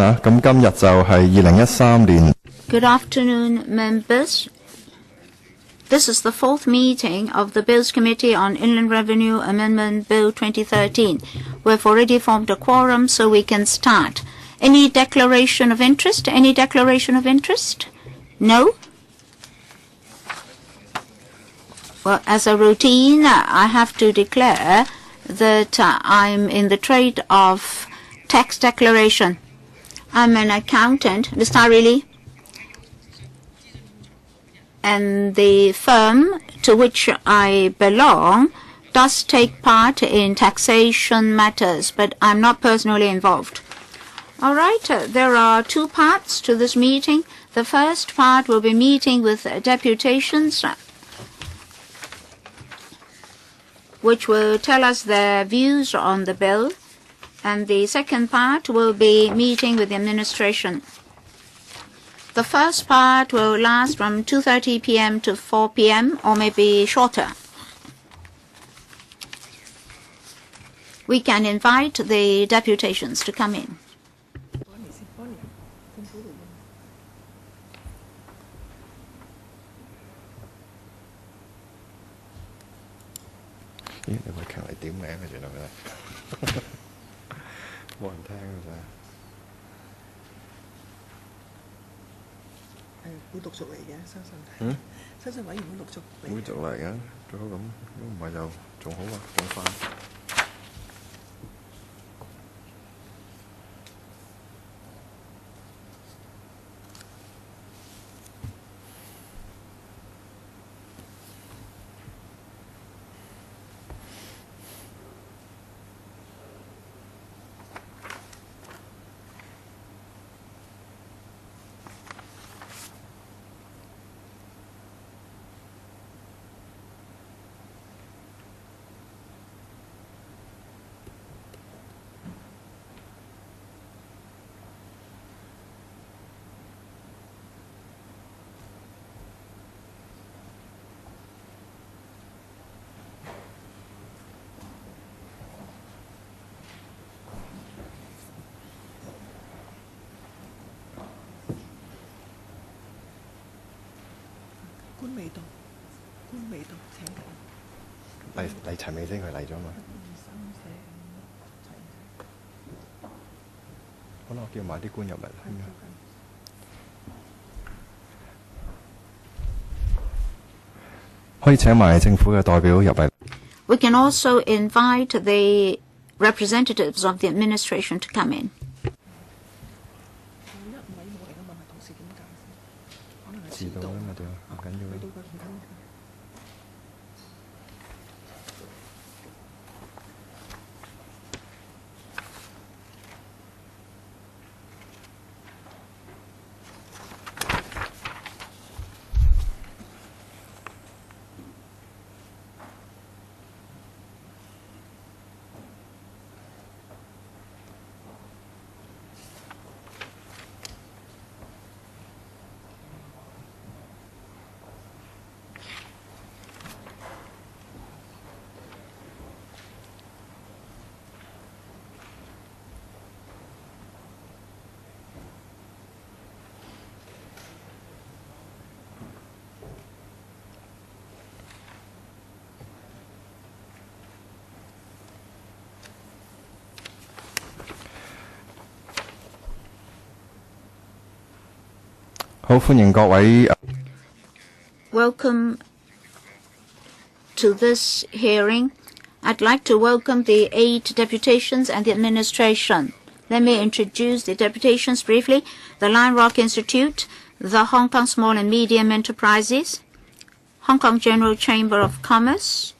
啊，咁今日就係2013年。Good afternoon, members. This is the fourth meeting of the Bills Committee on Inland Revenue Amendment Bill 2013. We've already formed a quorum, so we can start. Any declaration of interest? Any declaration of interest? No? Well, as a routine, I have to declare that I'm in the trade of tax declaration. I'm an accountant, Mr. Riley, and the firm to which I belong does take part in taxation matters, but I'm not personally involved. All right, there are two parts to this meeting. The first part will be meeting with deputations, which will tell us their views on the bill, and the second part will be meeting with the administration. The first part will last from 2:30 p.m. to 4 p.m. or maybe shorter. We can invite the deputations to come in.嚟陳美聲佢嚟咗嘛？好啦，我叫埋啲官入嚟。可以請埋政府嘅代表入嚟。We can also invite the representatives of the administration to come in. 遲到啦嘛，對啊，唔緊要嘅。好，歡迎各位。Welcome to this hearing. I'd like to welcome the 8 deputations and the administration. Let me introduce the deputations briefly. The Lion Rock Institute, the Hong Kong Small and Medium Enterprises, Hong Kong General Chamber of Commerce,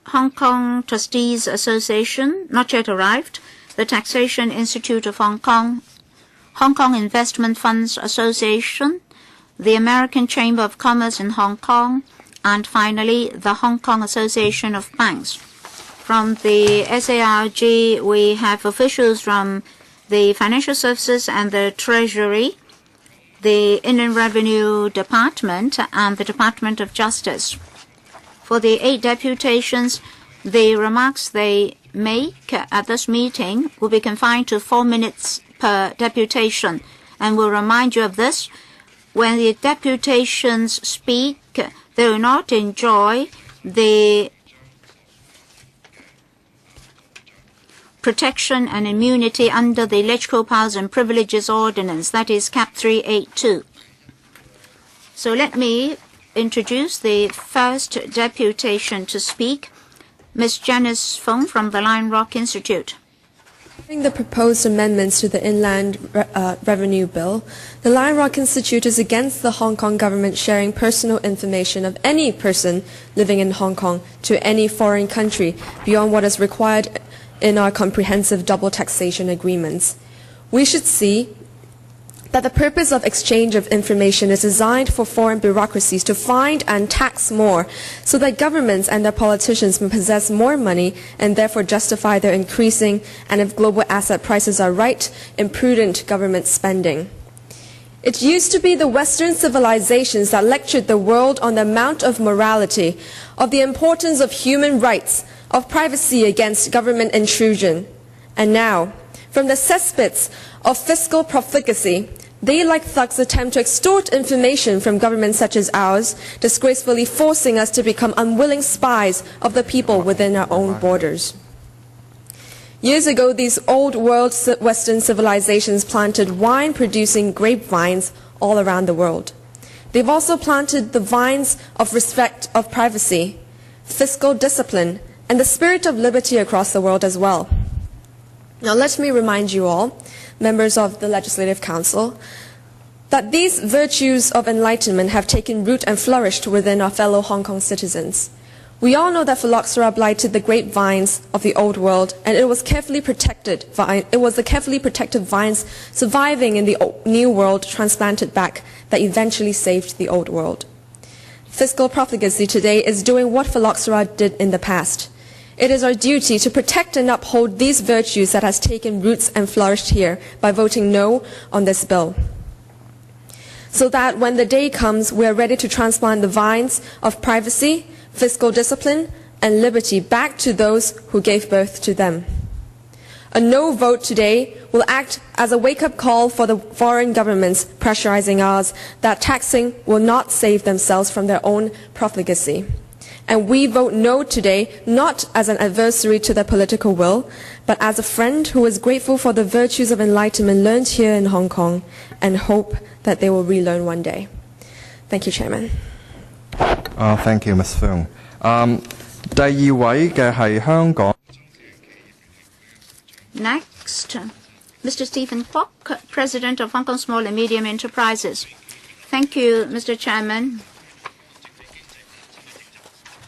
Hong Kong Trustees Association, not yet arrived, the Taxation Institute of Hong Kong, Hong Kong Investment Funds Association, the American Chamber of Commerce in Hong Kong, and finally, the Hong Kong Association of Banks. From the SARG, we have officials from the Financial Services and the Treasury, the Inland Revenue Department, and the Department of Justice. For the 8 deputations, the remarks they make at this meeting will be confined to 4 minutes per deputation, and will remind you of this. When the deputations speak, they will not enjoy the protection and immunity under the Electoral Powers and Privileges Ordinance, that is Cap 382. So let me introduce the first deputation to speak, Ms. Janice Fong from the Lion Rock Institute. The proposed amendments to the Inland Revenue Bill, the Lion Rock Institute is against the Hong Kong government sharing personal information of any person living in Hong Kong to any foreign country beyond what is required in our comprehensive double taxation agreements. We should see that the purpose of exchange of information is designed for foreign bureaucracies to find and tax more, so that governments and their politicians may possess more money and therefore justify their increasing, and if global asset prices are right, imprudent government spending. It used to be the Western civilizations that lectured the world on the amount of morality, of the importance of human rights, of privacy against government intrusion. And now, from the cesspits of fiscal profligacy, they, like thugs, attempt to extort information from governments such as ours, disgracefully forcing us to become unwilling spies of the people within our own borders. Years ago, these old world Western civilizations planted wine-producing grapevines all around the world. They've also planted the vines of respect of privacy, fiscal discipline, and the spirit of liberty across the world as well. Now let me remind you all, members of the Legislative Council, that these virtues of enlightenment have taken root and flourished within our fellow Hong Kong citizens. We all know that phylloxera blighted the grapevines of the old world, and it was the carefully protected vines surviving in the new world transplanted back that eventually saved the old world. Fiscal profligacy today is doing what phylloxera did in the past. It is our duty to protect and uphold these virtues that has taken roots and flourished here by voting no on this bill, so that when the day comes, we are ready to transplant the vines of privacy, fiscal discipline, and liberty back to those who gave birth to them. A no vote today will act as a wake-up call for the foreign governments pressurizing ours that taxing will not save themselves from their own profligacy. And we vote no today, not as an adversary to their political will, but as a friend who is grateful for the virtues of enlightenment learned here in Hong Kong and hope that they will relearn one day. Thank you, Chairman. Thank you, Ms. Fung. 第二位嘅係香港。Next, Mr. Stephen Kwok, President of Hong Kong Small and Medium Enterprises. Thank you, Mr. Chairman.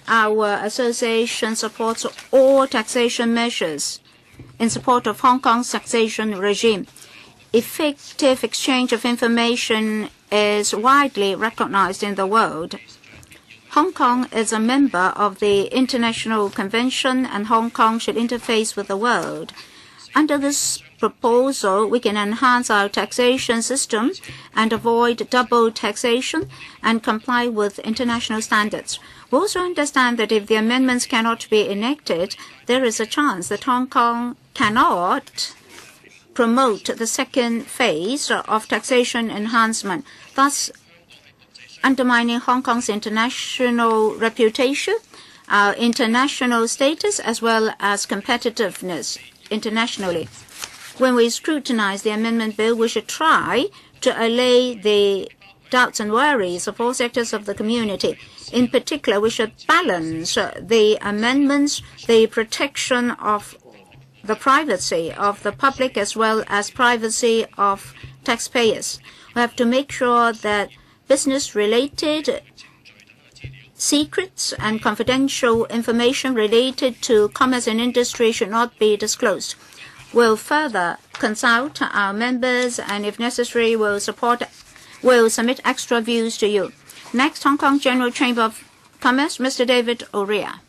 Our association supports all taxation measures in support of Hong Kong's taxation regime. Effective exchange of information is widely recognized in the world. Hong Kong is a member of the International Convention, and Hong Kong should interface with the world. Under this proposal, we can enhance our taxation system and avoid double taxation and comply with international standards. We also understand that if the amendments cannot be enacted, there is a chance that Hong Kong cannot promote the second phase of taxation enhancement, thus undermining Hong Kong's international reputation, our international status, as well as competitiveness internationally. When we scrutinize the amendment bill, we should try to allay the doubts and worries of all sectors of the community. In particular, we should balance the amendments, the protection of the privacy of the public as well as privacy of taxpayers. We have to make sure that business-related secrets and confidential information related to commerce and industry should not be disclosed. We'll further consult our members, and if necessary, we'll submit extra views to you. Next, Hong Kong General Chamber of Commerce, Mr. David O'Rea.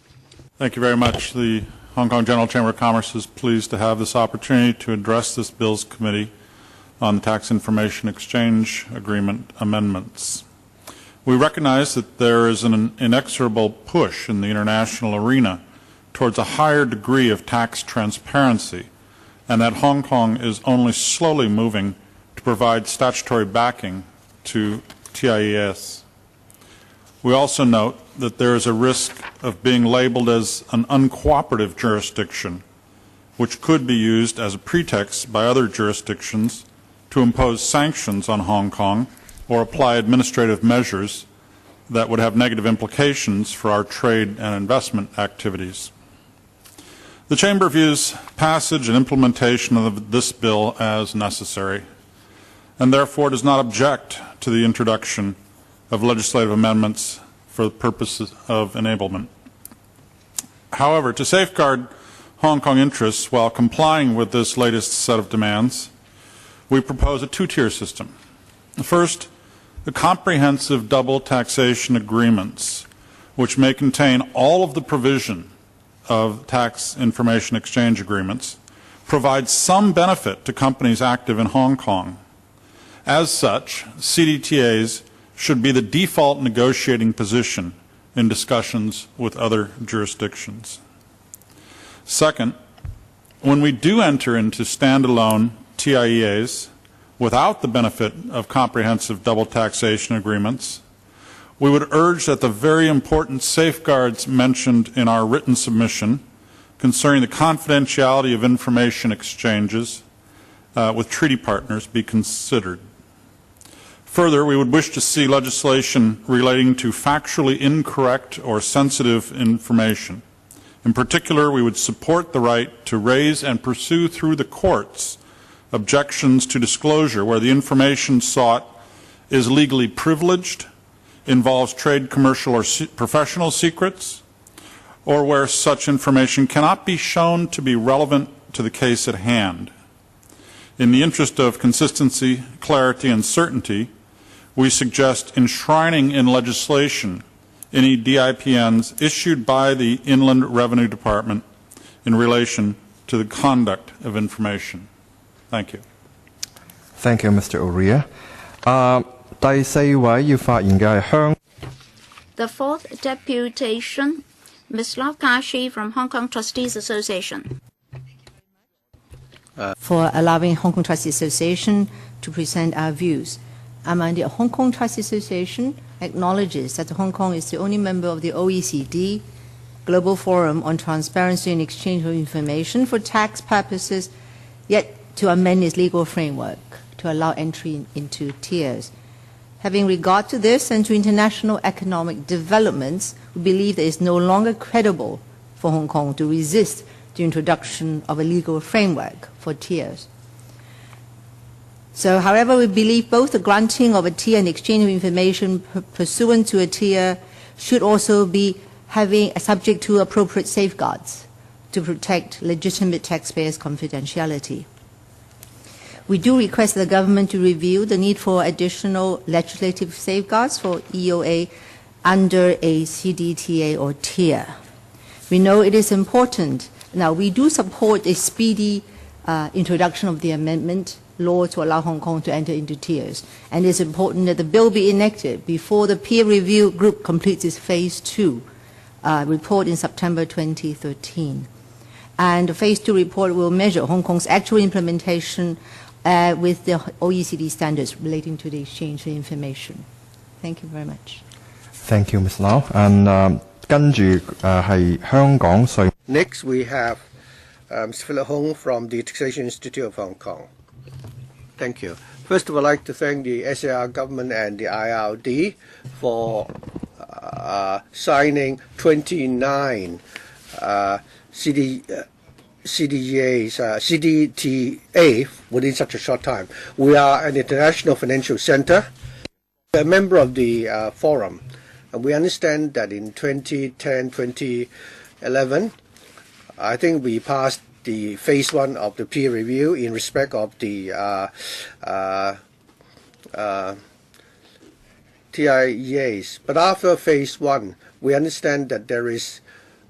Thank you very much. The Hong Kong General Chamber of Commerce is pleased to have this opportunity to address this bill's committee on the Tax Information Exchange Agreement amendments. We recognize that there is an inexorable push in the international arena towards a higher degree of tax transparency, and that Hong Kong is only slowly moving to provide statutory backing to TIES. We also note that there is a risk of being labeled as an uncooperative jurisdiction, which could be used as a pretext by other jurisdictions to impose sanctions on Hong Kong or apply administrative measures that would have negative implications for our trade and investment activities. The Chamber views passage and implementation of this bill as necessary, and therefore does not object to the introduction of legislative amendments for the purposes of enablement. However, to safeguard Hong Kong interests while complying with this latest set of demands, we propose a two-tier system. First, the comprehensive double taxation agreements, which may contain all of the provision of tax information exchange agreements, provide some benefit to companies active in Hong Kong. As such, CDTAs should be the default negotiating position in discussions with other jurisdictions. Second, when we do enter into standalone TIEAs without the benefit of comprehensive double taxation agreements, we would urge that the very important safeguards mentioned in our written submission concerning the confidentiality of information exchanges with treaty partners be considered. Further, we would wish to see legislation relating to factually incorrect or sensitive information. In particular, we would support the right to raise and pursue through the courts objections to disclosure where the information sought is legally privileged, involves trade, commercial, or professional secrets, or where such information cannot be shown to be relevant to the case at hand. In the interest of consistency, clarity, and certainty, we suggest enshrining in legislation any DIPNs issued by the Inland Revenue Department in relation to the conduct of information. Thank you. Thank you, Mr. Uria. 第四位要發言嘅係香 The fourth deputation, Ms. Lau Kashi from Hong Kong Trustees Association. For allowing Hong Kong Trustees Association to present our views. The Hong Kong Trustees Association acknowledges that Hong Kong is the only member of the OECD Global Forum on Transparency and Exchange of Information for tax purposes, yet to amend its legal framework to allow entry into tiers. Having regard to this and to international economic developments, we believe that it is no longer credible for Hong Kong to resist the introduction of a legal framework for tiers. So, however, we believe both the granting of a tier and exchange of information pursuant to a tier should also be subject to appropriate safeguards to protect legitimate taxpayers' confidentiality. We do request the government to review the need for additional legislative safeguards for EOA under a CDTA or tier. We know it is important. Now, we do support a speedy introduction of the amendment law to allow Hong Kong to enter into tiers. And it is important that the bill be enacted before the peer review group completes its phase 2 report in September 2013. And the phase 2 report will measure Hong Kong's actual implementation with the OECD standards relating to the exchange of information. Thank you very much. Thank you, Ms. Lau. And 跟住係香港稅。Next, we have Mr. Philip Hong from the Taxation Institute of Hong Kong. Thank you. First of all, I'd like to thank the SAR government and the IRD for signing 29 CDTA within such a short time. We are an international financial center, a member of the forum, and we understand that in 2010, 2011, I think we passed the phase 1 of the peer review in respect of the TIEAs. But after phase 1, we understand that there is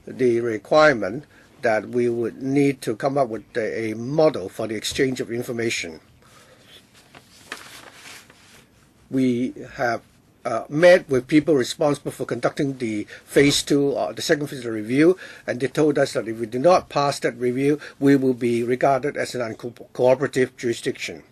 the requirement that we would need to come up with a model for the exchange of information. We have met with people responsible for conducting the phase 2 or the second phase of the review, and they told us that if we do not pass that review, we will be regarded as an uncooperative jurisdiction.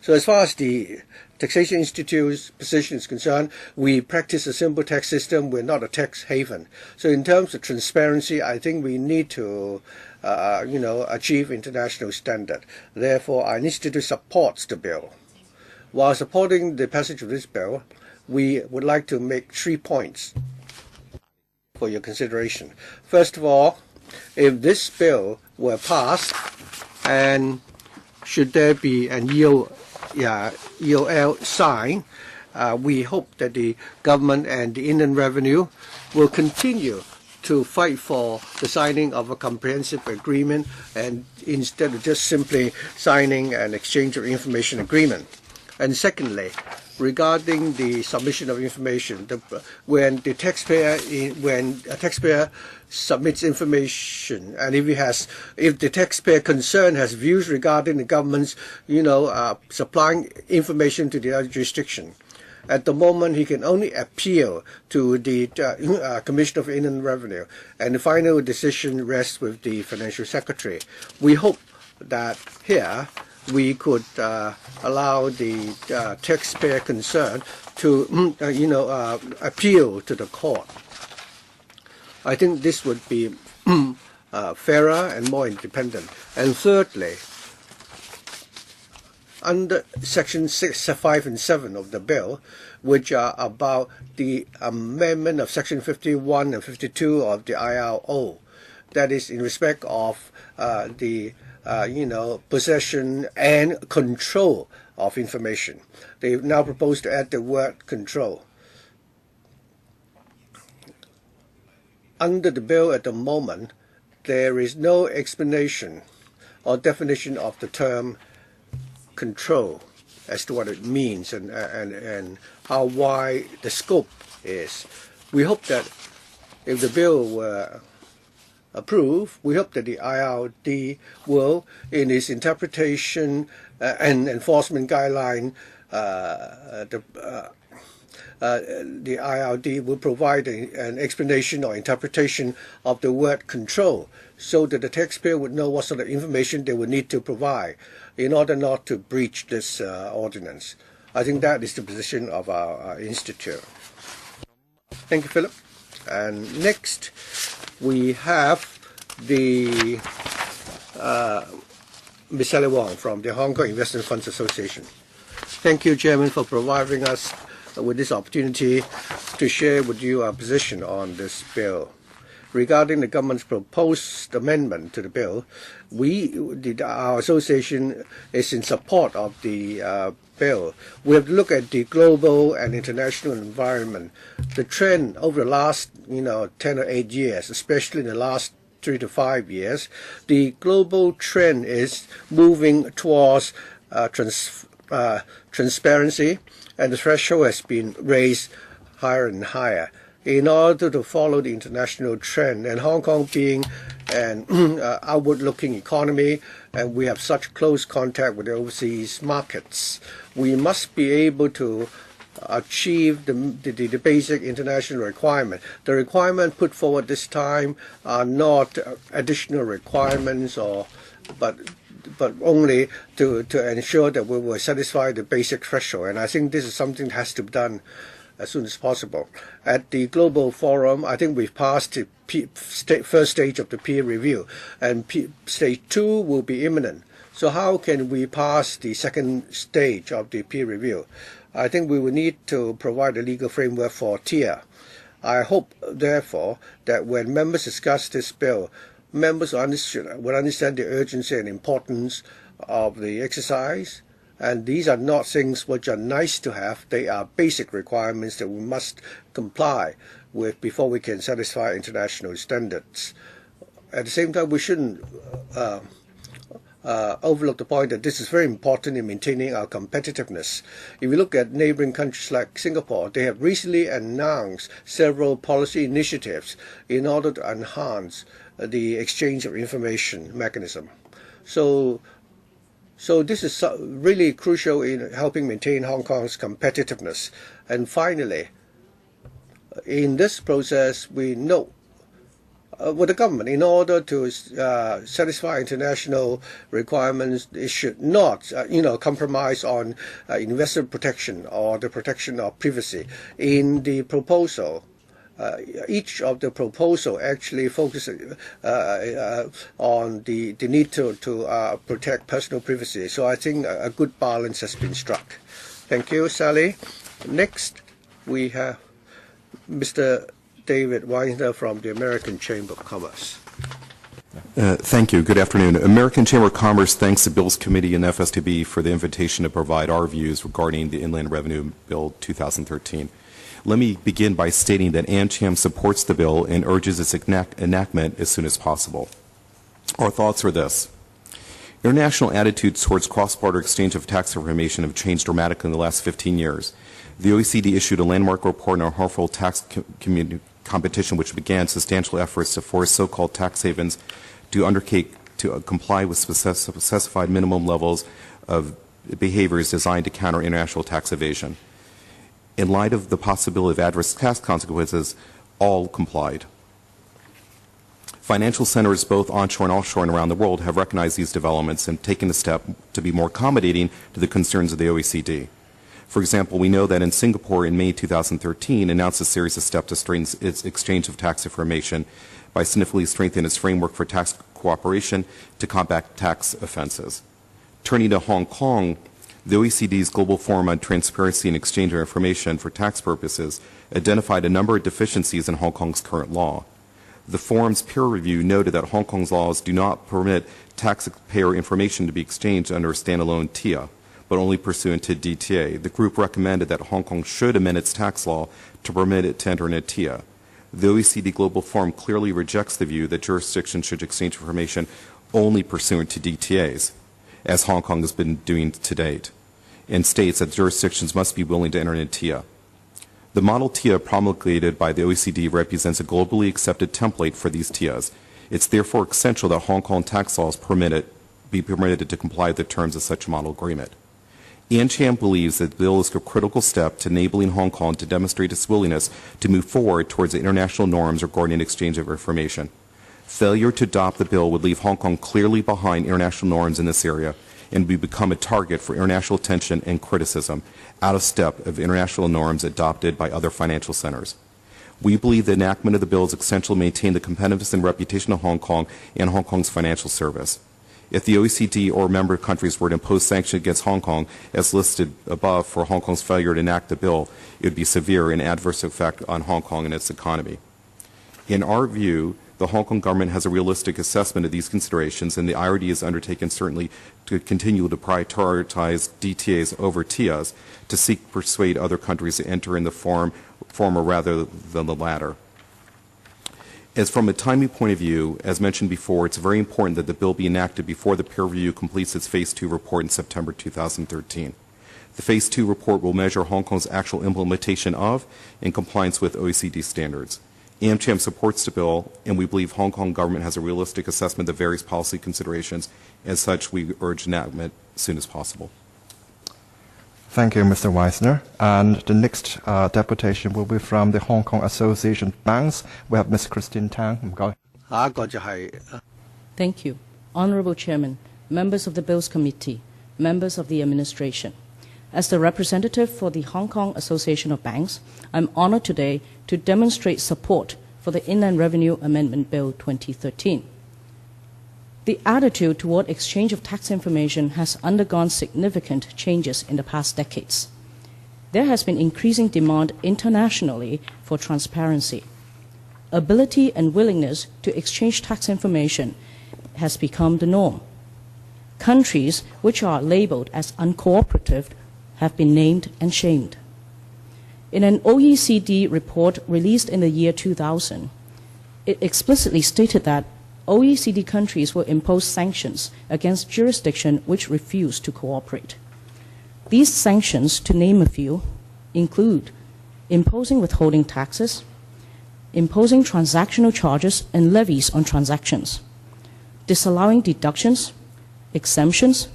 So as far as the Taxation Institute's position is concerned, we practice a simple tax system. We're not a tax haven. So in terms of transparency, I think we need to achieve international standard. Therefore, our institute supports the bill. While supporting the passage of this bill, we would like to make 3 points for your consideration. First of all, if this bill were passed, and should there be an EOL sign, we hope that the government and the Inland Revenue will continue to fight for the signing of a comprehensive agreement, and instead of just simply signing an exchange of information agreement. And secondly, regarding the submission of information, when a taxpayer submits information, and if the taxpayer concerned has views regarding the government's, supplying information to the other jurisdiction, at the moment he can only appeal to the Commissioner of Inland Revenue, and the final decision rests with the Financial Secretary. We hope that here we could allow the taxpayer concerned to, appeal to the court. I think this would be fairer and more independent. And thirdly, under Section 6, 5, and 7 of the bill, which are about the amendment of Section 51 and 52 of the IRO, that is in respect of the possession and control of information. They now propose to add the word control. Under the bill at the moment, there is no explanation or definition of the term control as to what it means and how wide the scope is. We hope that if the bill were approved, we hope that the IRD will, in its interpretation and enforcement guideline, the IRD will provide an explanation or interpretation of the word control, so that the taxpayer would know what sort of information they would need to provide in order not to breach this ordinance. I think that is the position of our institute. Thank you, Philip. And next, we have the Ms. Sally Wong from the Hong Kong Investment Funds Association. Thank you, Chairman, for providing us with this opportunity to share with you our position on this bill. Regarding the government's proposed amendment to the bill, our association is in support of the bill. We have to look at the global and international environment. The trend over the last 10 or 8 years, especially in the last 3 to 5 years, the global trend is moving towards transparency, and the threshold has been raised higher and higher in order to follow the international trend. And Hong Kong being an outward-looking economy, and we have such close contact with the overseas markets, we must be able to achieve the basic international requirement. The requirement put forward this time are not additional requirements, but only to ensure that we will satisfy the basic threshold. And I think this is something that has to be done as soon as possible. At the Global Forum, I think we've passed the first stage of the peer review, and stage 2 will be imminent. So how can we pass the second stage of the peer review? I think we will need to provide a legal framework for TIA. I hope, therefore, that when members discuss this bill, members will understand the urgency and importance of the exercise. And these are not things which are nice to have. They are basic requirements that we must comply with before we can satisfy international standards. At the same time, we shouldn't overlook the point that this is very important in maintaining our competitiveness. If you look at neighboring countries like Singapore, they have recently announced several policy initiatives in order to enhance the exchange of information mechanism. So this is really crucial in helping maintain Hong Kong's competitiveness. And finally, In this process, we know with the government, in order to satisfy international requirements, it should not, compromise on investor protection or the protection of privacy. In the proposal, each of the proposal actually focuses on the need to protect personal privacy. So I think a good balance has been struck. Thank you, Sally. Next, we have Mr. David Weisner from the American Chamber of Commerce. Thank you. Good afternoon. American Chamber of Commerce thanks the Bills Committee and FSTB for the invitation to provide our views regarding the Inland Revenue Bill 2013. Let me begin by stating that AmCham supports the bill and urges its enactment as soon as possible. Our thoughts are this. International attitudes towards cross-border exchange of tax information have changed dramatically in the last 15 years. The OECD issued a landmark report on harmful tax competition, which began substantial efforts to force so-called tax havens to undertake to comply with specified minimum levels of behaviors designed to counter international tax evasion. In light of the possibility of adverse tax consequences, all complied. Financial centers both onshore and offshore and around the world have recognized these developments and taken a step to be more accommodating to the concerns of the OECD. For example, we know that in Singapore in May 2013 announced a series of steps to strengthen its exchange of tax information by significantly strengthening its framework for tax cooperation to combat tax offenses. Turning to Hong Kong, the OECD's Global Forum on Transparency and Exchange of Information for Tax Purposes identified a number of deficiencies in Hong Kong's current law. The forum's peer review noted that Hong Kong's laws do not permit taxpayer information to be exchanged under a standalone TIA, but only pursuant to DTA. The group recommended that Hong Kong should amend its tax law to permit it to enter in a TIA. The OECD Global Forum clearly rejects the view that jurisdictions should exchange information only pursuant to DTAs, as Hong Kong has been doing to date, and states that jurisdictions must be willing to enter in a TIA. The model TIA promulgated by the OECD represents a globally accepted template for these TIAs. It's therefore essential that Hong Kong tax laws be permitted to comply with the terms of such a model agreement. AmCham believes that the bill is a critical step to enabling Hong Kong to demonstrate its willingness to move forward towards the international norms regarding exchange of information. Failure to adopt the bill would leave Hong Kong clearly behind international norms in this area and would become a target for international attention and criticism, out of step of international norms adopted by other financial centers. We believe the enactment of the bill is essential to maintain the competitiveness and reputation of Hong Kong and Hong Kong's financial service. If the OECD or member countries were to impose sanctions against Hong Kong, as listed above, for Hong Kong's failure to enact the bill, it would be severe and adverse effect on Hong Kong and its economy. In our view, the Hong Kong government has a realistic assessment of these considerations, and the IRD has undertaken certainly to continue to prioritize DTAs over TIAs to seek to persuade other countries to enter in the former rather than the latter. As from a timing point of view, as mentioned before, it's very important that the bill be enacted before the peer review completes its Phase 2 report in September 2013. The Phase 2 report will measure Hong Kong's actual implementation of and compliance with OECD standards. AmCham supports the bill, and we believe Hong Kong government has a realistic assessment of various policy considerations. As such, we urge enactment as soon as possible. Thank you, Mr. Weisner. And the next deputation will be from the Hong Kong Association of Banks. We have Ms. Christine Tang. Thank you. Honorable Chairman, members of the Bills Committee, members of the administration. As the representative for the Hong Kong Association of Banks, I'm honored today to demonstrate support for the Inland Revenue Amendment Bill 2013. The attitude toward exchange of tax information has undergone significant changes in the past decades. There has been increasing demand internationally for transparency. Ability and willingness to exchange tax information has become the norm. Countries which are labeled as uncooperative have been named and shamed. In an OECD report released in the year 2000, it explicitly stated that OECD countries will impose sanctions against jurisdictions which refuse to cooperate. These sanctions, to name a few, include imposing withholding taxes, imposing transactional charges and levies on transactions, disallowing deductions, exemptions,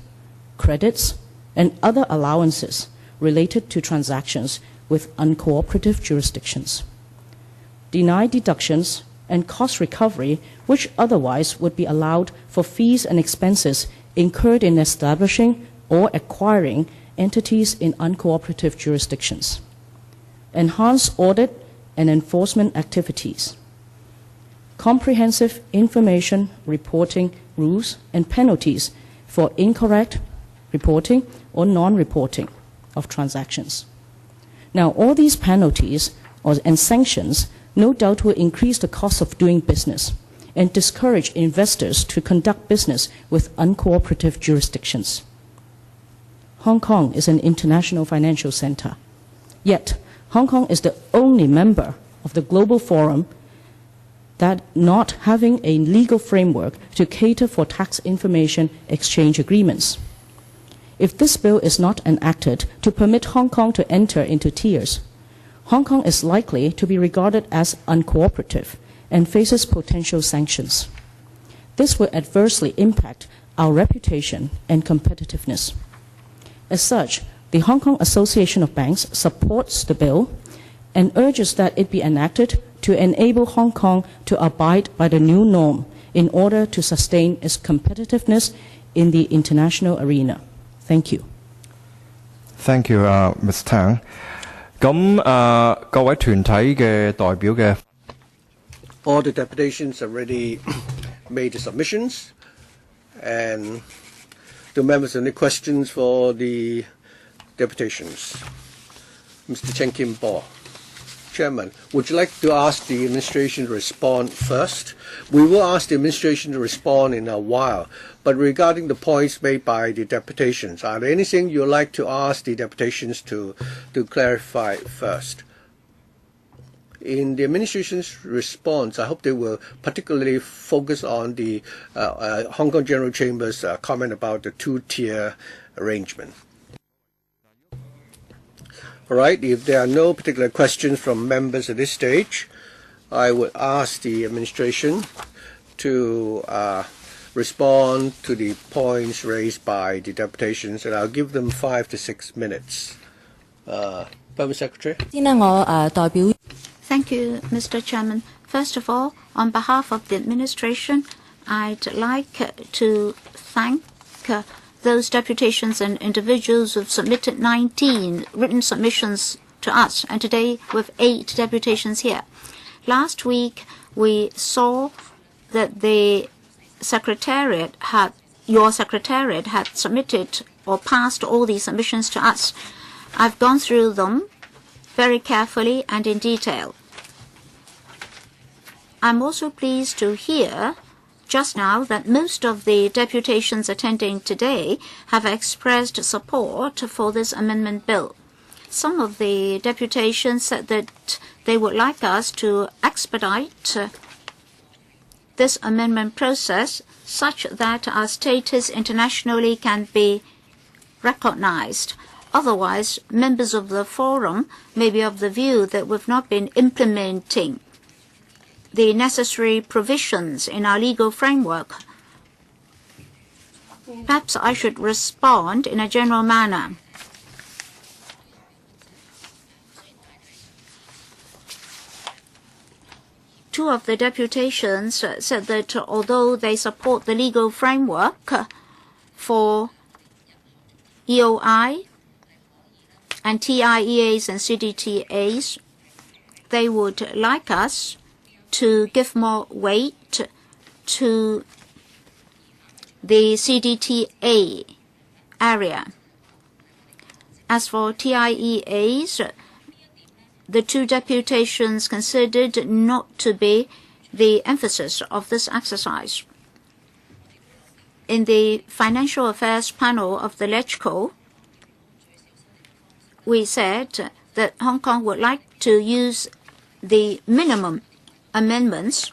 credits, and other allowances related to transactions with uncooperative jurisdictions. deny deductions and cost recovery which otherwise would be allowed for fees and expenses incurred in establishing or acquiring entities in uncooperative jurisdictions. Enhance audit and enforcement activities. Comprehensive information reporting rules and penalties for incorrect reporting or non-reporting of transactions. Now, all these penalties and sanctions no doubt will increase the cost of doing business and discourage investors to conduct business with uncooperative jurisdictions. Hong Kong is an international financial center. Yet, Hong Kong is the only member of the Global Forum that not having a legal framework to cater for tax information exchange agreements. If this bill is not enacted to permit Hong Kong to enter into tiers, Hong Kong is likely to be regarded as uncooperative and faces potential sanctions. This will adversely impact our reputation and competitiveness. As such, the Hong Kong Association of Banks supports the bill and urges that it be enacted to enable Hong Kong to abide by the new norm in order to sustain its competitiveness in the international arena. Thank you. Thank you, Ms. Tang. 各位團體嘅代表嘅 All the deputations already made the submissions, and do members have any questions for the deputations? Mr. Chen Kim Bo. Chairman, would you like to ask the administration to respond first? We will ask the administration to respond in a while, but regarding the points made by the deputations, are there anything you'd like to ask the deputations to clarify first? In the administration's response, I hope they will particularly focus on the Hong Kong General Chamber's comment about the two-tier arrangement. All right, if there are no particular questions from members at this stage, I would ask the administration to respond to the points raised by the deputations, and I'll give them 5 to 6 minutes. Permanent Secretary. Thank you, Mr. Chairman. First of all, on behalf of the administration, I'd like to thank those deputations and individuals who've submitted 19 written submissions to us, and today with 8 deputations here. Last week, we saw that the your secretariat had submitted or passed all these submissions to us. I've gone through them very carefully and in detail. I'm also pleased to hear just now that most of the deputations attending today have expressed support for this amendment bill. Some of the deputations said that they would like us to expedite this amendment process such that our status internationally can be recognized. Otherwise, members of the forum may be of the view that we've not been implementing the necessary provisions in our legal framework. Perhaps I should respond in a general manner. Two of the deputations said that although they support the legal framework for EOI and TIEAs and CDTAs, they would like us to give more weight to the CDTA area. As for TIEAs, the two deputations considered not to be the emphasis of this exercise. In the Financial Affairs panel of the LegCo, we said that Hong Kong would like to use the minimum amendments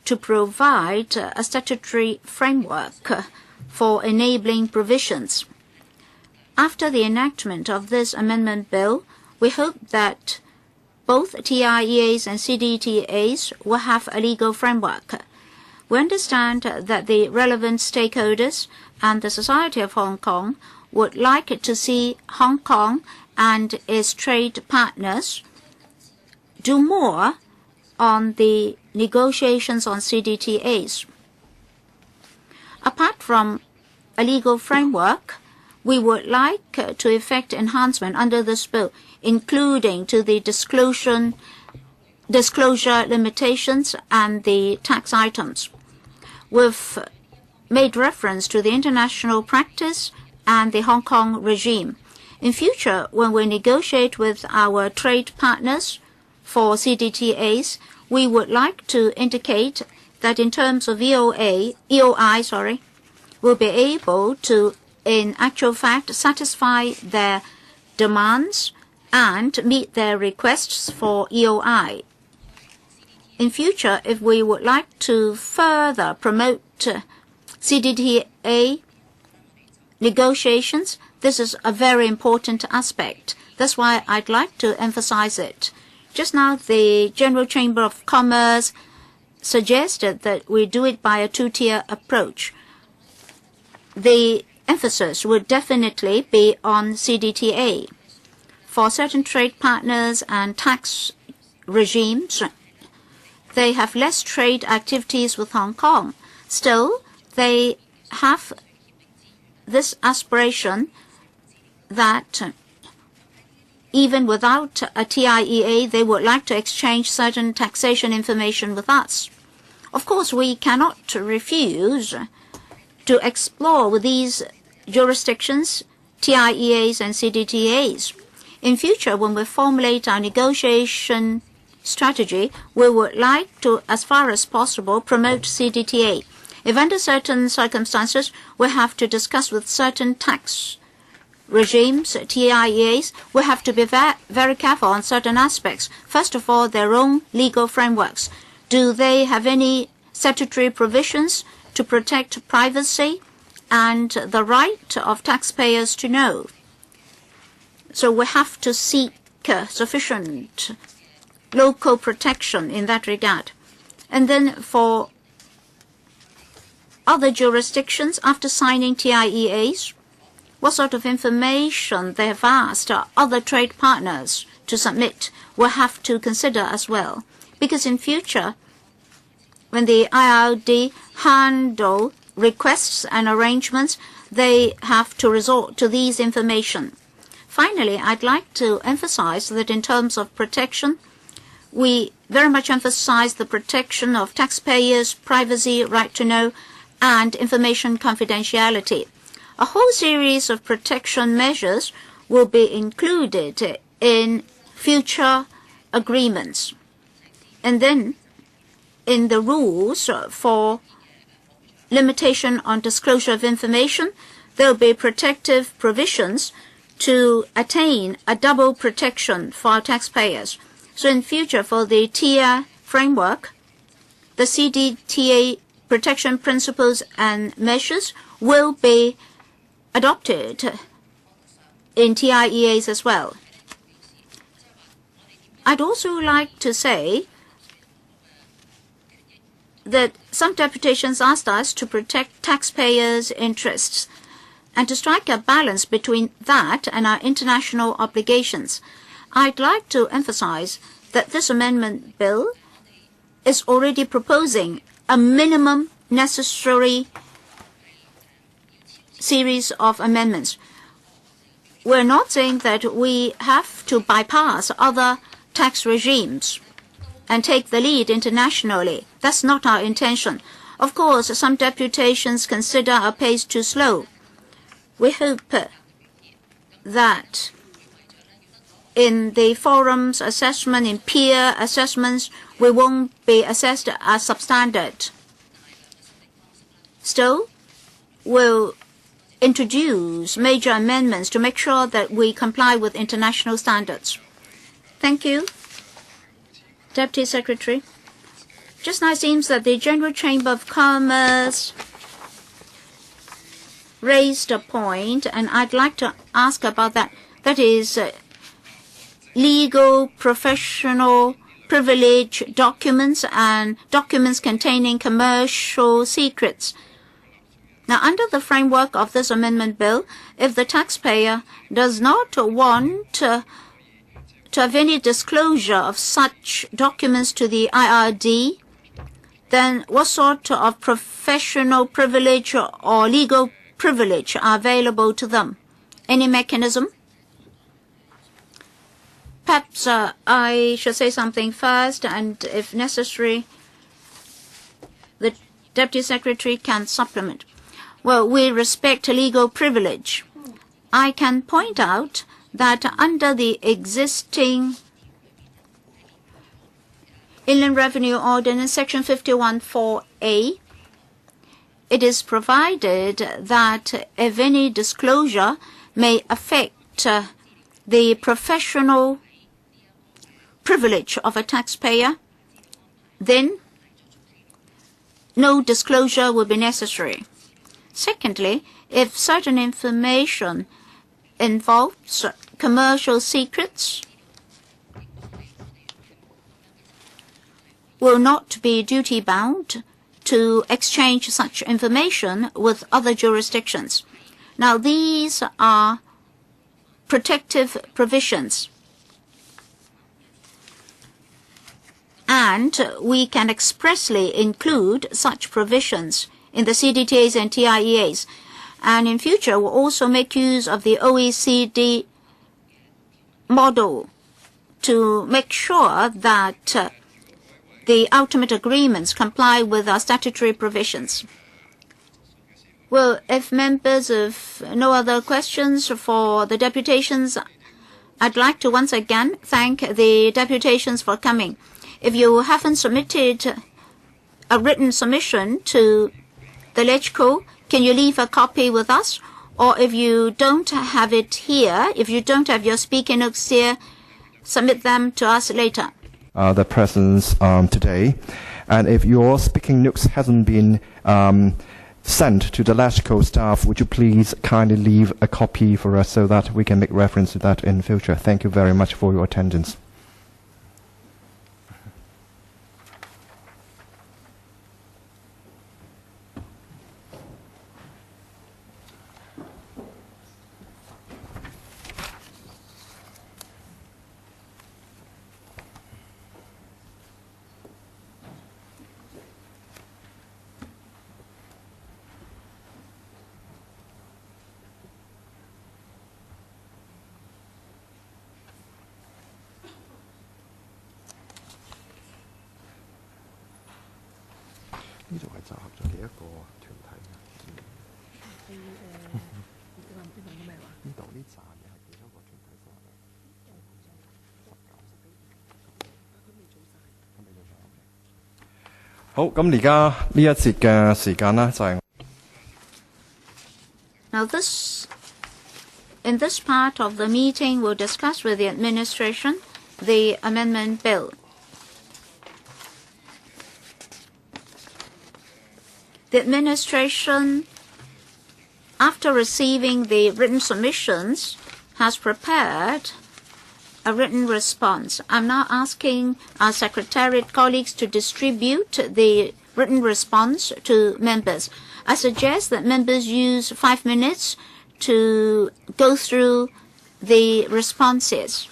to provide a statutory framework for enabling provisions. After the enactment of this amendment bill, we hope that both TIEAs and CDTAs will have a legal framework. We understand that the relevant stakeholders and the Society of Hong Kong would like to see Hong Kong and its trade partners do more on the negotiations on CDTAs. Apart from a legal framework, we would like to effect enhancement under this bill, including to the disclosure limitations and the tax items. We've made reference to the international practice and the Hong Kong regime. In future, when we negotiate with our trade partners for CDTAs, we would like to indicate that in terms of EOI, we'll be able to, in actual fact, satisfy their demands and meet their requests for EOI. In future, if we would like to further promote CDTA negotiations, this is a very important aspect. That's why I'd like to emphasize it. Just now, the General Chamber of Commerce suggested that we do it by a two-tier approach. The emphasis would definitely be on CDTA. For certain trade partners and tax regimes, they have less trade activities with Hong Kong. Still, they have this aspiration that even without a TIEA, they would like to exchange certain taxation information with us. Of course, we cannot refuse to explore with these jurisdictions TIEAs and CDTAs. In future, when we formulate our negotiation strategy, we would like to, as far as possible, promote CDTA. If under certain circumstances we have to discuss with certain tax regimes, TIEAs, we have to be very careful on certain aspects. First of all, their own legal frameworks. Do they have any statutory provisions to protect privacy and the right of taxpayers to know? So we have to seek sufficient local protection in that regard. And then for other jurisdictions, after signing TIEAs, what sort of information they have asked other trade partners to submit, we'll have to consider as well. Because in future, when the IRD handle requests and arrangements, they have to resort to these information. Finally, I'd like to emphasize that in terms of protection, we very much emphasize the protection of taxpayers' privacy, right to know, and information confidentiality. A whole series of protection measures will be included in future agreements. And then, in the rules for limitation on disclosure of information, there will be protective provisions to attain a double protection for our taxpayers. So in future, for the tier framework, the CDTA protection principles and measures will be adopted in TIEAs as well. I'd also like to say that some deputations asked us to protect taxpayers' interests and to strike a balance between that and our international obligations. I'd like to emphasize that this amendment bill is already proposing a minimum necessary series of amendments. We're not saying that we have to bypass other tax regimes and take the lead internationally. That's not our intention. Of course, some deputations consider our pace too slow. We hope that in the forum's assessment, in peer assessments, we won't be assessed as substandard. Still, we'll introduce major amendments to make sure that we comply with international standards. Thank you, Deputy Secretary. Just now it seems that the General Chamber of Commerce raised a point, and I'd like to ask about that. That is legal, professional, privilege documents and documents containing commercial secrets. Now, under the framework of this amendment bill, if the taxpayer does not want to to have any disclosure of such documents to the IRD, then what sort of professional privilege or legal privilege are available to them? Any mechanism? Perhaps I should say something first, and if necessary, the Deputy Secretary can supplement. Well, we respect legal privilege. I can point out that under the existing Inland Revenue Ordinance, Section 51(4)(a), it is provided that if any disclosure may affect the professional privilege of a taxpayer, then no disclosure will be necessary. Secondly, if certain information involves commercial secrets, will not be duty-bound to exchange such information with other jurisdictions. Now, these are protective provisions, and we can expressly include such provisions in the CDTAs and TIEAs. And in future, we'll also make use of the OECD model to make sure that the ultimate agreements comply with our statutory provisions. Well, if members have no other questions for the deputations, I'd like to once again thank the deputations for coming. If you haven't submitted a written submission to the LegCo, can you leave a copy with us? Or if you don't have it here, if you don't have your speaking notes here, submit them to us later. The presence today. And if your speaking notes hasn't been sent to the LegCo staff, would you please kindly leave a copy for us so that we can make reference to that in the future? Thank you very much for your attendance. Now in this part of the meeting, we'll discuss with the administration the amendment bill. The administration, after receiving the written submissions, has prepared a written response. I'm now asking our Secretariat colleagues to distribute the written response to members. I suggest that members use 5 minutes to go through the responses.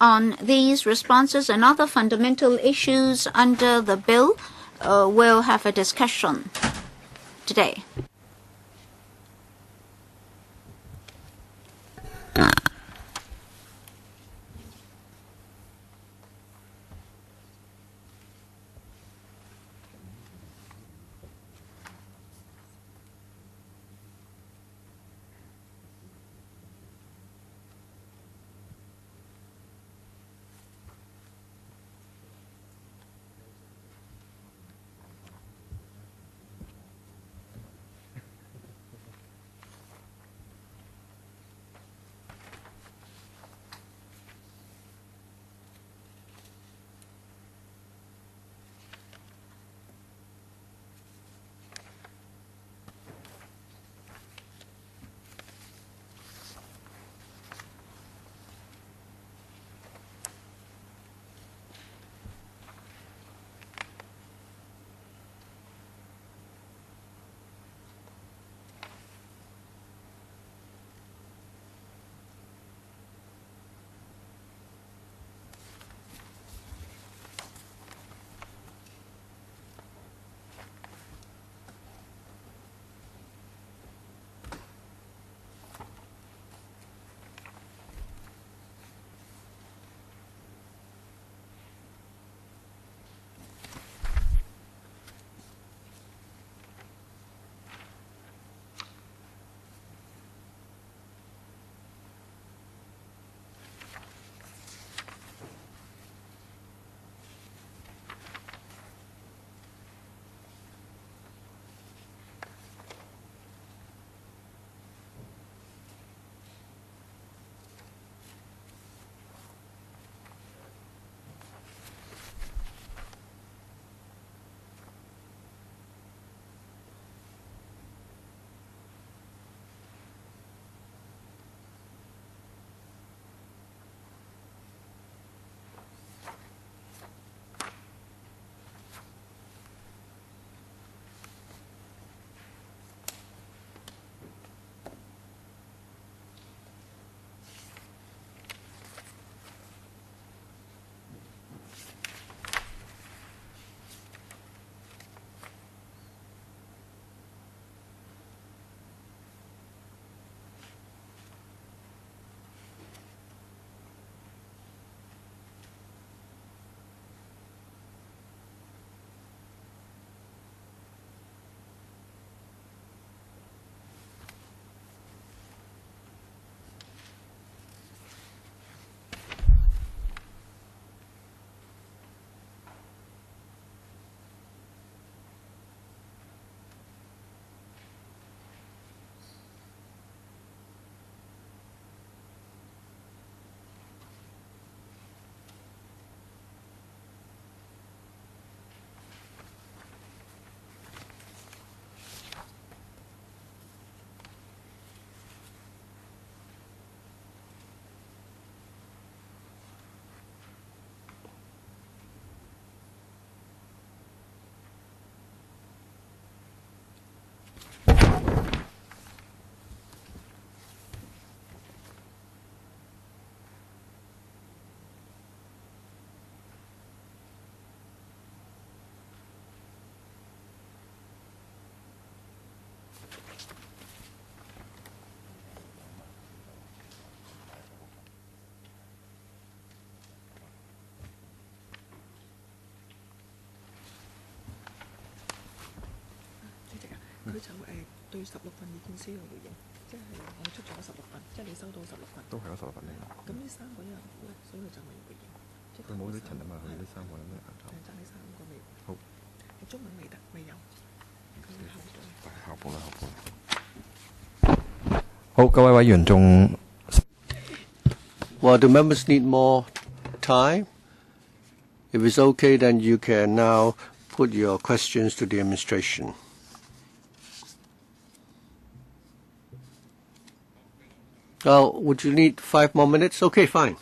On these responses and other fundamental issues under the bill, we'll have a discussion today. 佢就對16份意見書嘅回應，即係我出咗16份，即係你收到16份。都係嗰16份嚟㗎。咁呢3個有人估咧，所以佢就未回應。佢冇 written 啊嘛，佢呢3個有咩眼頭？爭呢3個未。好。中文未得，未有。佢後半。後半啦，後半。好，各位委員仲。Well, do members need more time? If it's okay, then you can now put your questions to the administration. Oh, would you need 5 more minutes? Okay, fine.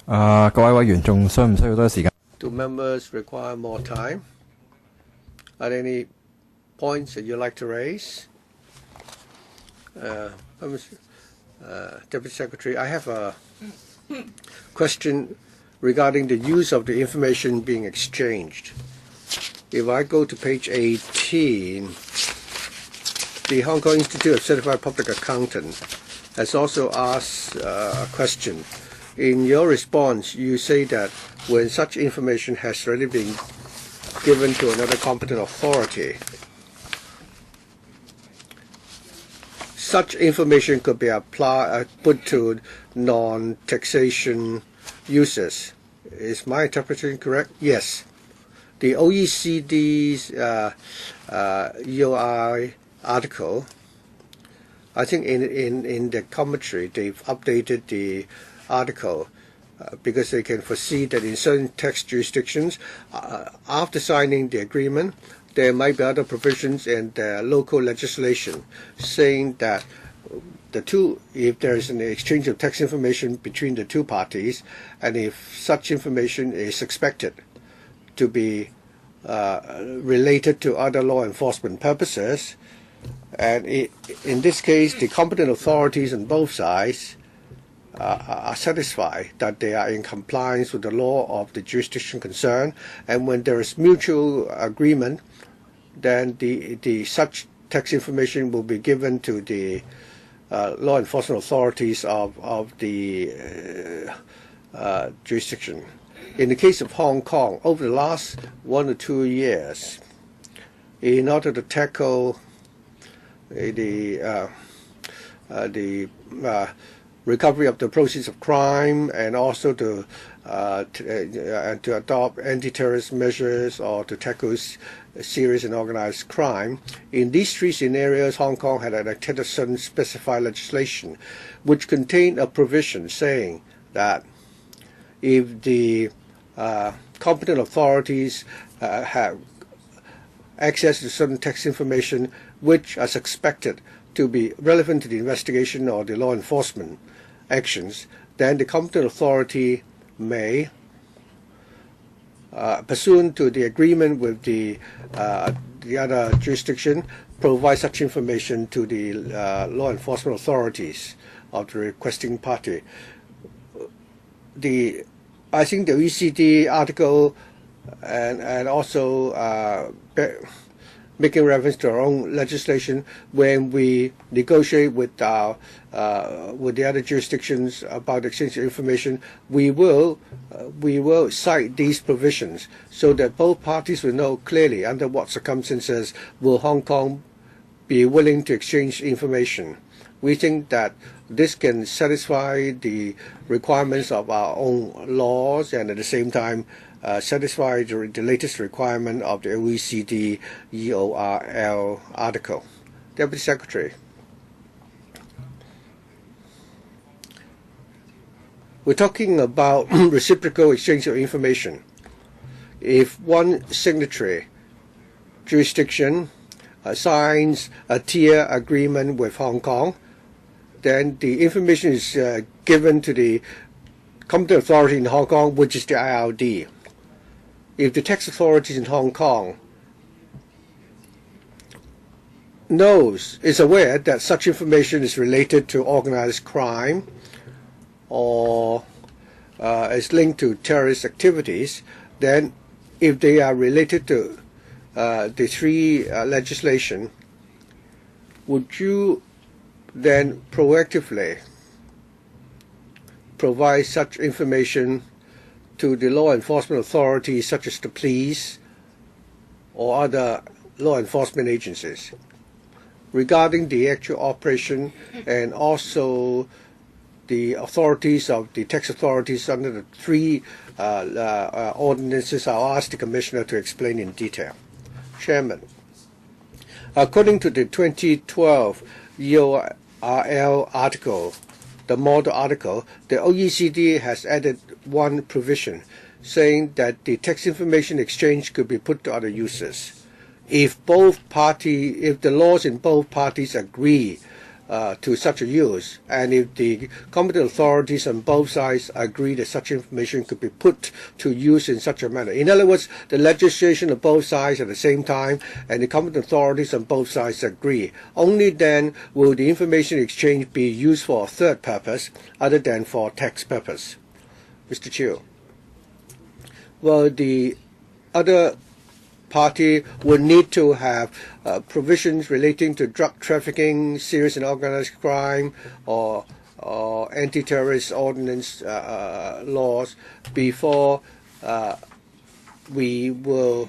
各位委員仲需唔需要多時間？ Do members require more time? Are there any points that you'd like to raise? Deputy Secretary, I have a question regarding the use of the information being exchanged. If I go to page 18, the Hong Kong Institute of Certified Public Accountant has also asked a question. In your response, you say that when such information has already been given to another competent authority, such information could be put to non-taxation users. Is my interpretation correct? Yes. The OECD's EOI article, I think in the commentary, they've updated the article because they can foresee that in certain tax jurisdictions, after signing the agreement, there might be other provisions in the local legislation saying that if there is an exchange of tax information between the two parties, and if such information is expected to be related to other law enforcement purposes, and in this case, the competent authorities on both sides are satisfied that they are in compliance with the law of the jurisdiction concerned, and when there is mutual agreement, then the such tax information will be given to the law enforcement authorities of the jurisdiction. In the case of Hong Kong, over the last 1 or 2 years, in order to tackle the recovery of the proceeds of crime, and also to adopt anti-terrorist measures or to tackle serious and organized crime. In these three scenarios, Hong Kong had enacted a certain specified legislation which contained a provision saying that if the competent authorities have access to certain tax information which is expected to be relevant to the investigation or the law enforcement actions, then the competent authority may, pursuant to the agreement with the other jurisdiction, provide such information to the law enforcement authorities of the requesting party. I think the OECD article and also making reference to our own legislation, when we negotiate with the other jurisdictions about exchange of information, we will cite these provisions so that both parties will know clearly under what circumstances will Hong Kong be willing to exchange information. We think that this can satisfy the requirements of our own laws and at the same time satisfy the latest requirement of the OECD EORL article. Deputy Secretary. We're talking about reciprocal exchange of information. If one signatory jurisdiction signs a tier agreement with Hong Kong, then the information is given to the competent authority in Hong Kong, which is the IRD. If the tax authorities in Hong Kong is aware that such information is related to organized crime or is linked to terrorist activities, then if they are related to the three legislation, would you then proactively provide such information to the law enforcement authorities such as the police or other law enforcement agencies regarding the actual operation, and also the authorities of the tax authorities under the three ordinances? I'll ask the Commissioner to explain in detail. Chairman, according to the 2012 EORL article, the model article, the OECD has added one provision saying that the tax information exchange could be put to other users. If the laws in both parties agree to such a use, and if the competent authorities on both sides agree that such information could be put to use in such a manner. In other words, the legislation of both sides at the same time, and the competent authorities on both sides agree. Only then will the information exchange be used for a third purpose other than for tax purpose. Mr. Chiu. Well, the other party would need to have provisions relating to drug trafficking, serious and organized crime, or anti-terrorist ordinance laws before we will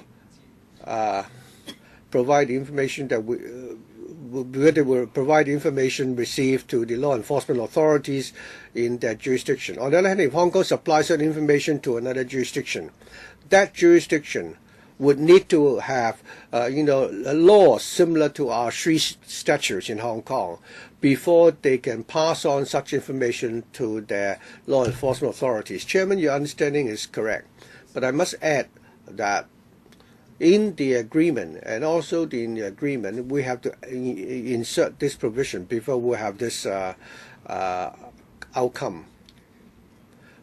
provide information that whether we will provide information received to the law enforcement authorities in that jurisdiction. On the other hand, if Hong Kong supplies certain information to another jurisdiction, that jurisdiction would need to have, a law similar to our three statutes in Hong Kong before they can pass on such information to their law enforcement authorities. Chairman, your understanding is correct, but I must add that in the agreement, and also in the agreement, we have to insert this provision before we have this outcome.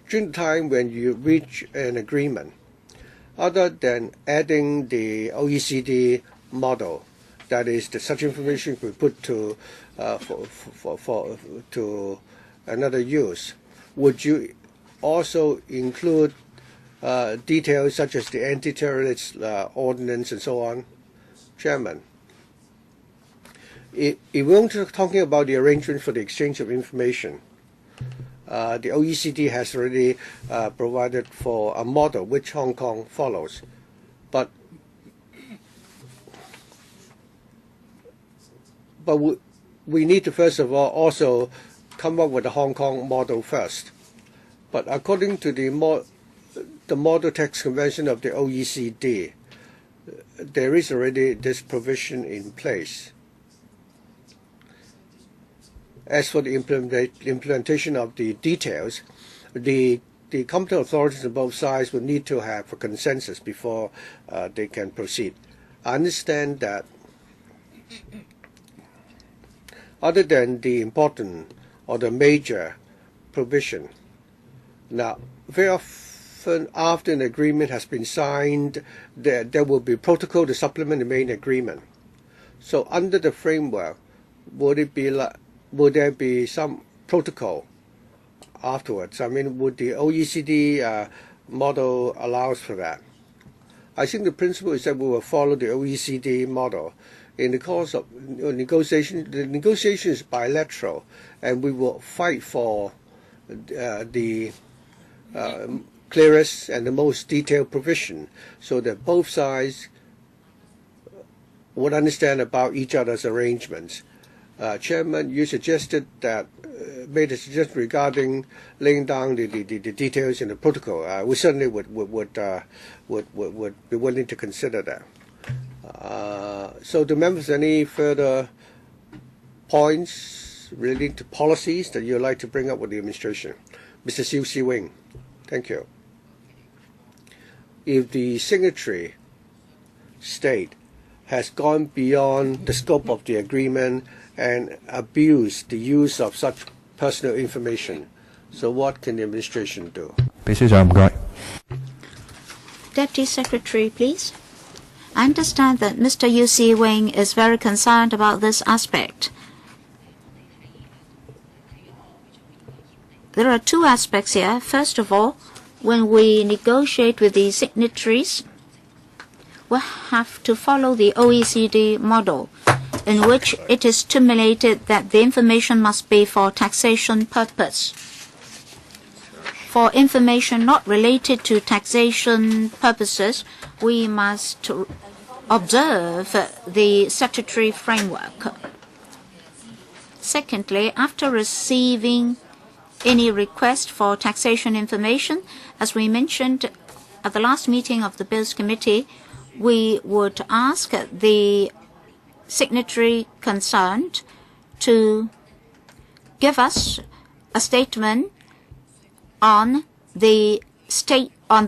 During the time when you reach an agreement, other than adding the OECD model, that is, that such information could be put to to another use, would you also include details such as the anti-terrorist ordinance and so on? Chairman, if we're talking about the arrangement for the exchange of information, the OECD has already provided for a model which Hong Kong follows, but we need to first of all also come up with a Hong Kong model first. But according to the Model Tax Convention of the OECD, there is already this provision in place. As for the implementation of the details, the competent authorities on both sides will need to have a consensus before they can proceed. I understand that other than the important or the major provision, now very often after an agreement has been signed, there will be a protocol to supplement the main agreement. So under the framework, would there be some protocol afterwards? I mean, would the OECD model allows for that? I think the principle is that we will follow the OECD model. In the course of negotiation, the negotiation is bilateral, and we will fight for the clearest and the most detailed provision so that both sides would understand about each other's arrangements. Chairman, you suggested that, made a suggestion regarding laying down the details in the protocol. We certainly would be willing to consider that. So do members any further points relating to policies that you'd like to bring up with the administration? Mr. Siu Si Wing, thank you. If the signatory state has gone beyond the scope of the agreement and abused the use of such personal information, so what can the administration do? Deputy Secretary, please. I understand that Mr. Yu Si Wing is very concerned about this aspect. There are two aspects here. First of all, when we negotiate with the signatories, we have to follow the OECD model, in which it is stipulated that the information must be for taxation purpose. For information not related to taxation purposes, we must observe the statutory framework. Secondly, after receiving any request for taxation information, as we mentioned at the last meeting of the Bills Committee, we would ask the signatory concerned to give us a statement on the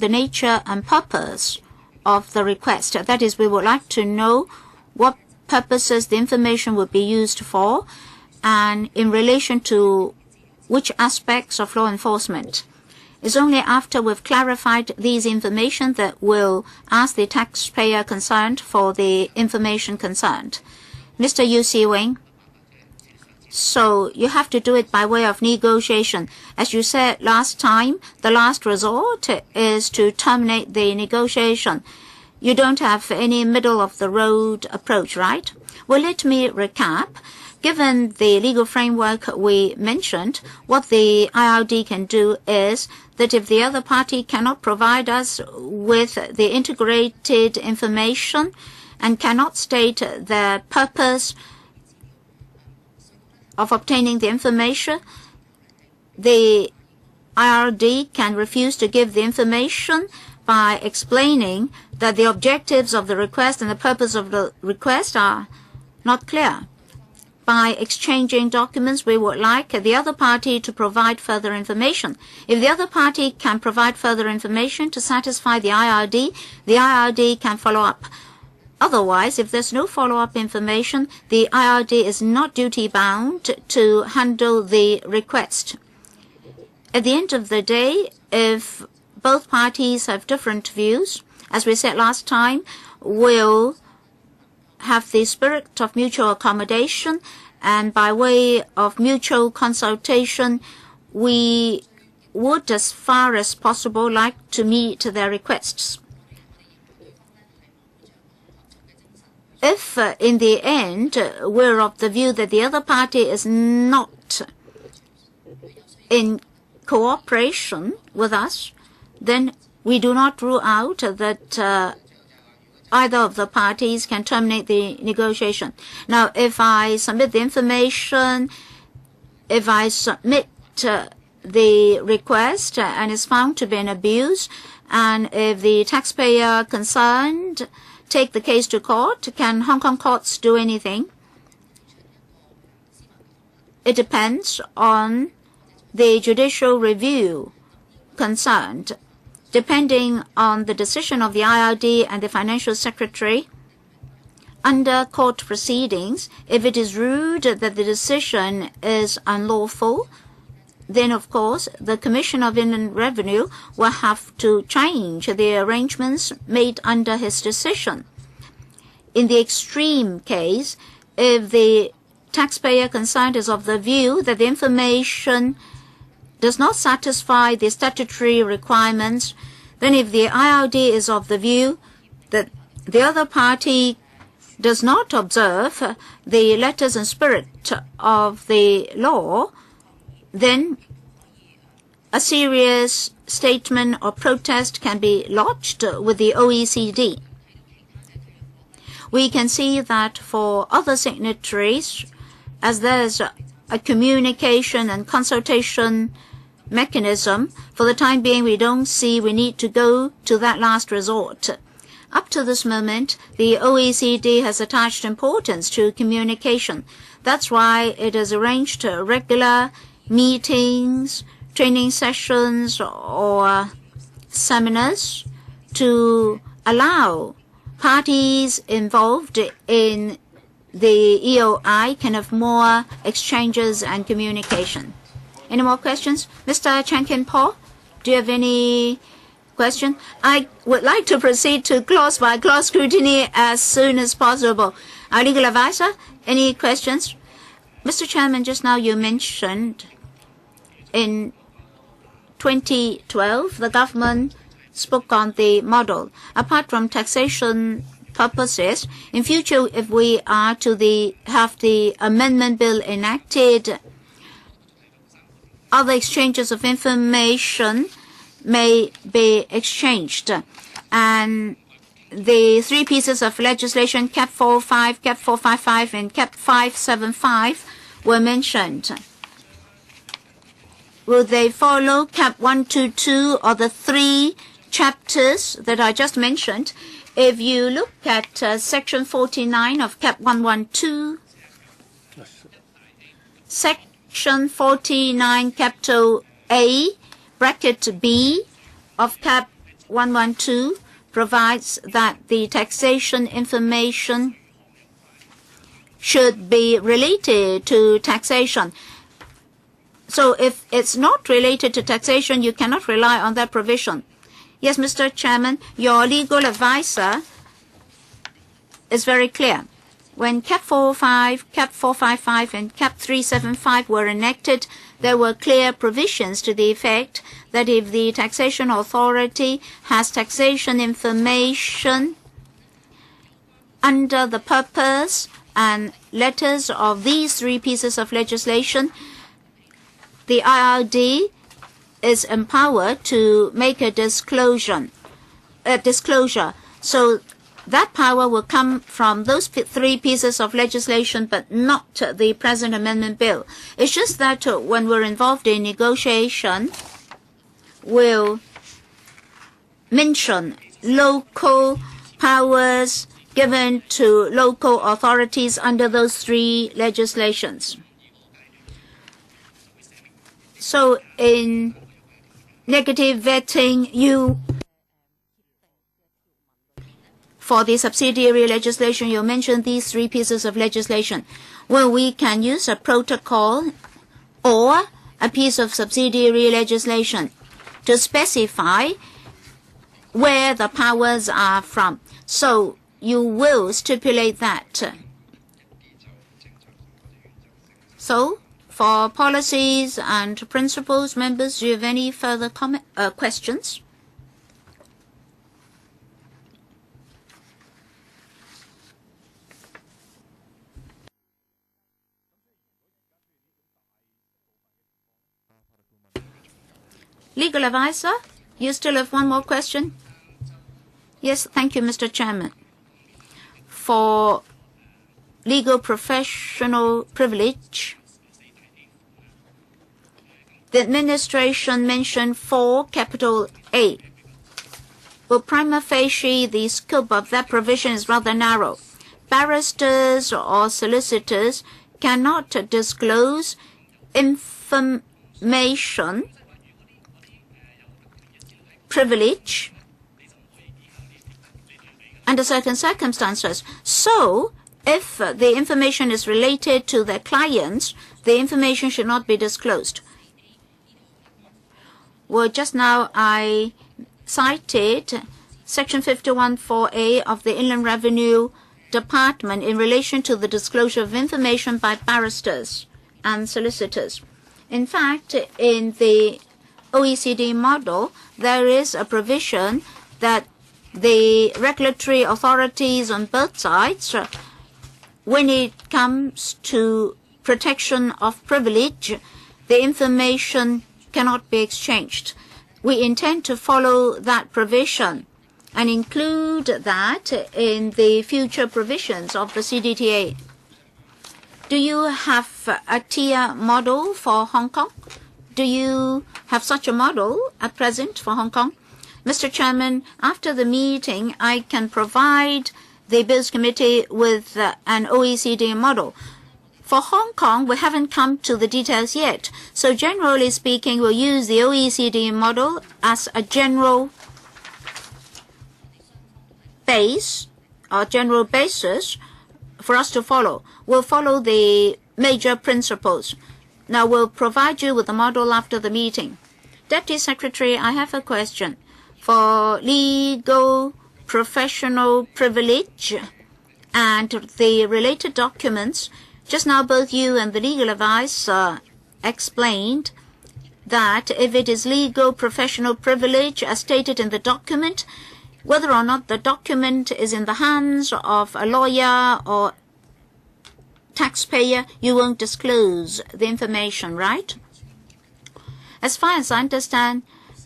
nature and purpose of the request. That is, we would like to know what purposes the information would be used for, and in relation to which aspects of law enforcement. It's only after we've clarified these information that we'll ask the taxpayer concerned for the information concerned. Mr. Yu Si-wing, so you have to do it by way of negotiation. As you said last time, the last resort is to terminate the negotiation. You don't have any middle-of-the-road approach, right? Well, let me recap. Given the legal framework we mentioned, what the IRD can do is that if the other party cannot provide us with the integrated information and cannot state the purpose of obtaining the information, the IRD can refuse to give the information by explaining that the objectives of the request and the purpose of the request are not clear. By exchanging documents, we would like the other party to provide further information. If the other party can provide further information to satisfy the IRD can follow up. Otherwise, if there's no follow-up information, the IRD is not duty-bound to handle the request. At the end of the day, if both parties have different views, as we said last time, we'll have the spirit of mutual accommodation, and by way of mutual consultation, we would, as far as possible, like to meet their requests. If in the end we're of the view that the other party is not in cooperation with us, then we do not rule out that either of the parties can terminate the negotiation. Now, if I submit the information, if I submit the request and it's found to be an abuse, and if the taxpayer concerned take the case to court, can Hong Kong courts do anything? It depends on the judicial review concerned. Depending on the decision of the IRD and the Financial Secretary, under court proceedings, if it is ruled that the decision is unlawful, then of course the Commission of Inland Revenue will have to change the arrangements made under his decision. In the extreme case, if the taxpayer concerned is of the view that the information does not satisfy the statutory requirements, then if the IRD is of the view that the other party does not observe the letters and spirit of the law, then a serious statement or protest can be lodged with the OECD. We can see that for other signatories, as there's a communication and consultation mechanism, for the time being we don't see we need to go to that last resort. Up to this moment, the OECD has attached importance to communication. That's why it has arranged regular meetings, training sessions, or seminars to allow parties involved in the EOI can have more exchanges and communication. Any more questions? Mr. Chankin Paul, do you have any question? I would like to proceed to clause-by-clause scrutiny as soon as possible. Our legal advisor, any questions? Mr. Chairman, just now you mentioned in 2012 the government spoke on the model. Apart from taxation purposes, in future, if we are to have the amendment bill enacted, other exchanges of information may be exchanged. And the three pieces of legislation, CAP 45, CAP 455, and CAP 575, were mentioned. Will they follow CAP 122 or the three chapters that I just mentioned? If you look at Section 49 of CAP 112, Section 49, capital A, bracket B of CAP 112 provides that the taxation information should be related to taxation. So if it's not related to taxation, you cannot rely on that provision. Yes, Mr. Chairman, your legal advisor is very clear. When CAP 405, CAP 455, and CAP 375 were enacted, there were clear provisions to the effect that if the taxation authority has taxation information under the purpose and letters of these three pieces of legislation, the IRD is empowered to make a disclosure. So that power will come from those three pieces of legislation, but not the present amendment bill. It's just that when we're involved in negotiation, we'll mention local powers given to local authorities under those three legislations. So in negative vetting, for the subsidiary legislation, you mentioned these three pieces of legislation. Well, we can use a protocol or a piece of subsidiary legislation to specify where the powers are from. So you will stipulate that. So for policies and principles, members, do you have any further questions? Legal advisor, you still have one more question? Yes, thank you, Mr. Chairman. For legal professional privilege, the administration mentioned 4 capital A. Well, prima facie, the scope of that provision is rather narrow. Barristers or solicitors cannot disclose information privilege under certain circumstances. So, if the information is related to their clients, the information should not be disclosed. Well, just now I cited Section 51(4)(a) of the Inland Revenue Department in relation to the disclosure of information by barristers and solicitors. In fact, in the OECD model, there is a provision that the regulatory authorities on both sides, when it comes to protection of privilege, the information cannot be exchanged. We intend to follow that provision and include that in the future provisions of the CDTA. Do you have a tier model for Hong Kong? Do you have such a model at present for Hong Kong? Mr. Chairman, after the meeting, I can provide the Bills Committee with an OECD model. For Hong Kong, we haven't come to the details yet. So generally speaking, we'll use the OECD model as a general base or general basis for us to follow. We'll follow the major principles. Now, we'll provide you with the model after the meeting. Deputy Secretary, I have a question. For legal professional privilege and the related documents, just now both you and the legal advisor explained that if it is legal professional privilege as stated in the document, whether or not the document is in the hands of a lawyer or taxpayer, you won't disclose the information, right? As far as I understand,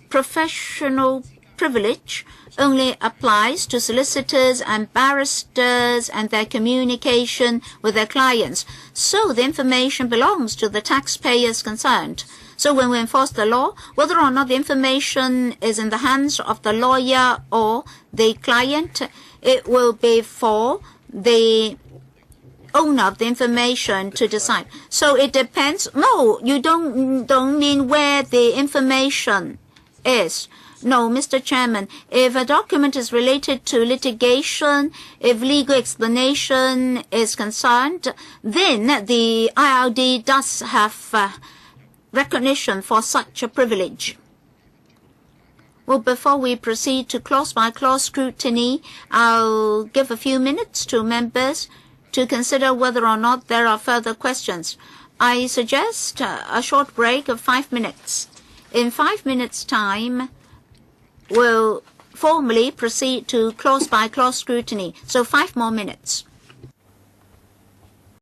professional privilege only applies to solicitors and barristers and their communication with their clients. So the information belongs to the taxpayers concerned. So when we enforce the law, whether or not the information is in the hands of the lawyer or the client, it will be for the owner of the information to decide. So it depends. No, you don't mean where the information is. No, Mr. Chairman, if a document is related to litigation, if legal explanation is concerned, then the IRD does have recognition for such a privilege. Well, before we proceed to clause-by-clause scrutiny, I'll give a few minutes to members to consider whether or not there are further questions. I suggest a short break of 5 minutes. In 5 minutes' time, we'll formally proceed to clause-by-clause scrutiny. So 5 more minutes.